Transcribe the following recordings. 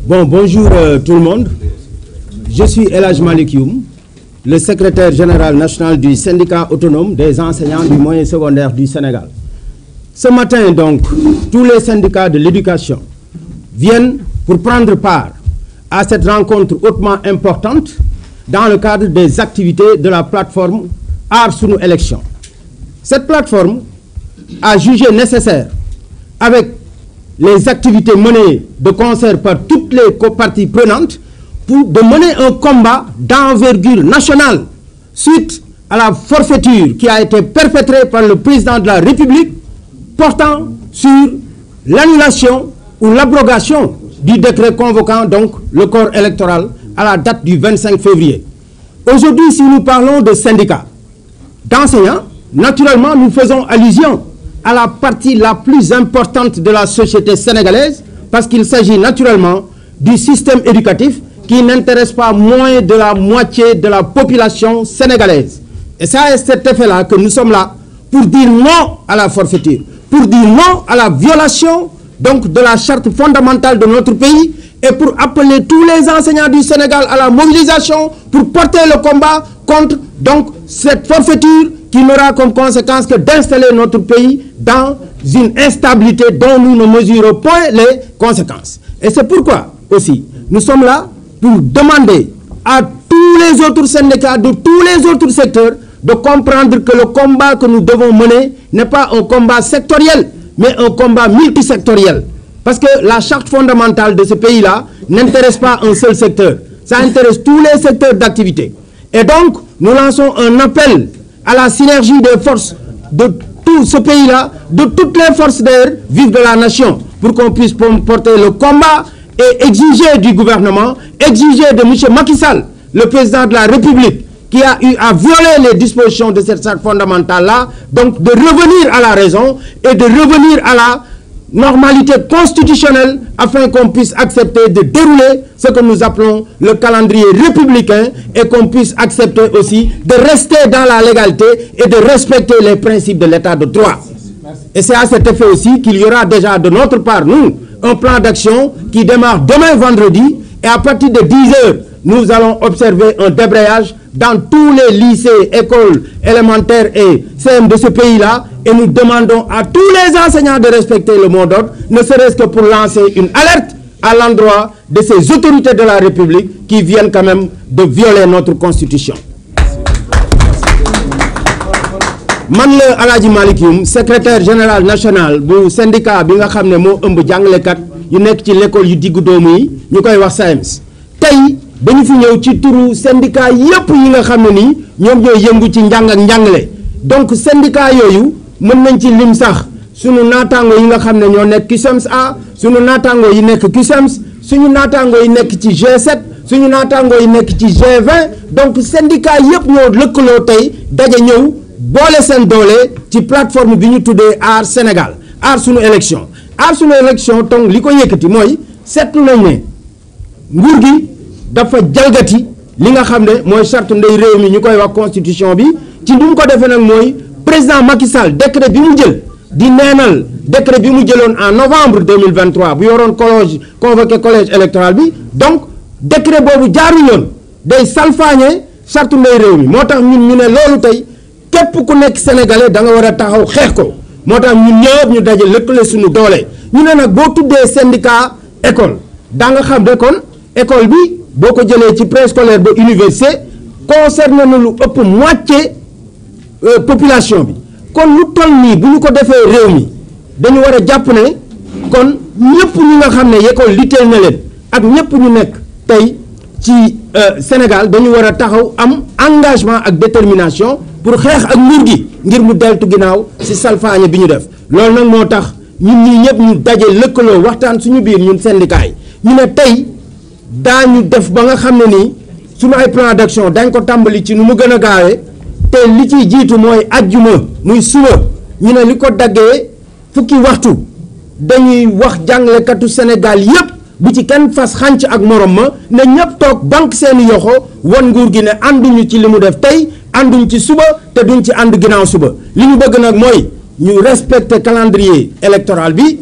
Bon, bonjour tout le monde. Je suis El Hadj Malick Youm, le secrétaire général national du syndicat autonome des enseignants du moyen secondaire du Sénégal. Ce matin donc, tous les syndicats de l'éducation viennent pour prendre part à cette rencontre hautement importante dans le cadre des activités de la plateforme Aar Sunu Élection. Cette plateforme a jugé nécessaire, avec les activités menées de concert par toutes les parties prenantes, de mener un combat d'envergure nationale suite à la forfaiture qui a été perpétrée par le président de la République portant sur l'annulation ou l'abrogation du décret convoquant donc le corps électoral à la date du 25 février. Aujourd'hui, si nous parlons de syndicats d'enseignants, naturellement, nous faisons allusion à la partie la plus importante de la société sénégalaise, parce qu'il s'agit naturellement du système éducatif qui n'intéresse pas moins de la moitié de la population sénégalaise. Et c'est à cet effet-là que nous sommes là pour dire non à la forfaiture, pour dire non à la violation donc de la charte fondamentale de notre pays et pour appeler tous les enseignants du Sénégal à la mobilisation pour porter le combat contre donc cette forfaiture qui n'aura comme conséquence que d'installer notre pays dans une instabilité dont nous ne mesurons point les conséquences. Et c'est pourquoi aussi nous sommes là pour demander à tous les autres syndicats de tous les autres secteurs de comprendre que le combat que nous devons mener n'est pas un combat sectoriel, mais un combat multisectoriel. Parce que la charte fondamentale de ce pays-là n'intéresse pas un seul secteur. Ça intéresse tous les secteurs d'activité. Et donc, nous lançons un appel à la synergie des forces de tout ce pays-là, de toutes les forces d'air vives de la nation, pour qu'on puisse porter le combat et exiger du gouvernement, exiger de M. Macky Sall, le président de la République, qui a eu à violer les dispositions de cette charte fondamentale-là, donc de revenir à la raison et de revenir à la normalité constitutionnelle afin qu'on puisse accepter de dérouler ce que nous appelons le calendrier républicain et qu'on puisse accepter aussi de rester dans la légalité et de respecter les principes de l'état de droit. Et c'est à cet effet aussi qu'il y aura déjà de notre part, nous, un plan d'action qui démarre demain vendredi et à partir de 10 heures, nous allons observer un débrayage dans tous les lycées, écoles élémentaires et CM de ce pays-là et nous demandons à tous les enseignants de respecter le mot d'ordre, ne serait-ce que pour lancer une alerte à l'endroit de ces autorités de la République qui viennent quand même de violer notre constitution. Man la El Hadj Malick Youm, secrétaire général national bu syndicat bi nga xam ne moo ëmb jàngalekat yu nekk ci l'école yu diggu doomu yi ñu koy wax SAEMS. Tey dañu fi ñëw ci turu syndicat yépp yi nga xam ne nii ñoom ñooy yëngu ci njàng ak njàngale. Donc syndicat yooyu mën nañ ci lim sax sunu naataango yi nga xam ne ñoo nekk CUSEMS A, sunu naataango yi nekk CUSEMS, suñu naataango yi nekk ci G7, suñu naataango yi nekk ci G20. Donc syndicat yépp ñoo lëkkaloo tey daje ñëw boole seen doole ci plateforme bi ñu tuddee Aar Sénégal, Aar Sunu Élection. Aar Sunu Élection donc li ko yëkkati mooy seetlu nañ ne nguur gi dafa jalgati li nga xam ne mooy charte ndey réew mi ñu koy wax constitution bi ci ni mu ko defee nag mooy président Macky Sall décret bi mu jël di neenal décret bi mu jëloon en novembre 2023 bu yoroon convoqué collège électoral bi donc décret boobu jaarul yoon day salfaañe charte ndey réew mi moo tax ñun ñu ne loolu tey képp ku nekk sénégalais da nga war a taxaw xeex ko moo tax ñun ñëpp ñu daje lëkkale suñu doole ñu ne nag boo tuddee syndicat école da nga xam ne kon école bi boo ko jëlee ci préscolaire ba université concerné na lu ëpp moitié population bi kon lu toll nii bu ñu ko defee réew mi dañu war a jàpp ne kon ñëpp ñu nga xam ne école litteel na leen ak ñëpp ñu nekk tey ci Sénégal dañu war a taxaw am engagement ak détermination pour xeex ak nguur gi ngir mu deltu ginnaaw ci salfaañe bi ñu def loolu nag moo tax ñun ñii ñëpp ñu daje lëkkaloo waxtaan suñu biir ñun syndicat yi ñu ne tey daañu def ba nga xam ne nii suñu ay plan d'action dañ ko tàmbali ci nu mu gën a gaawee te li ciy jiitu mooy ajjuma muy suba ñu ne li ko daggee fukki waxtu dañuy wax jàngalekatu Sénégal yépp bu ci kenn fas xànc ak morom ma ne ñëpp toog banque seeni yoxo won nguur gi ne ànduñu ci li mu def tey ànduñ ci suba te duñ ci ànd ginnaaw suba li ñu bëgg nag mooy ñu respecter calendrier électoral bi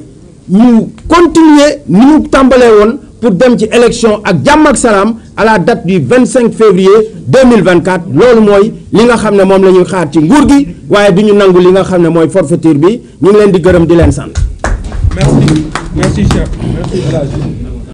ñu continuer ni mu tàmbalee woon pour dem ci élection ak jàmm ak salaam à la date du 25 février 2024 loolu mooy li nga xam ne moom la ñuy xaar ci nguur gi waaye du ñu nangu li nga xam ne mooy forfaiture bi ñu ngi leen di gërëm di leen sant. Merci, merci Cheikh, merci El Hadji.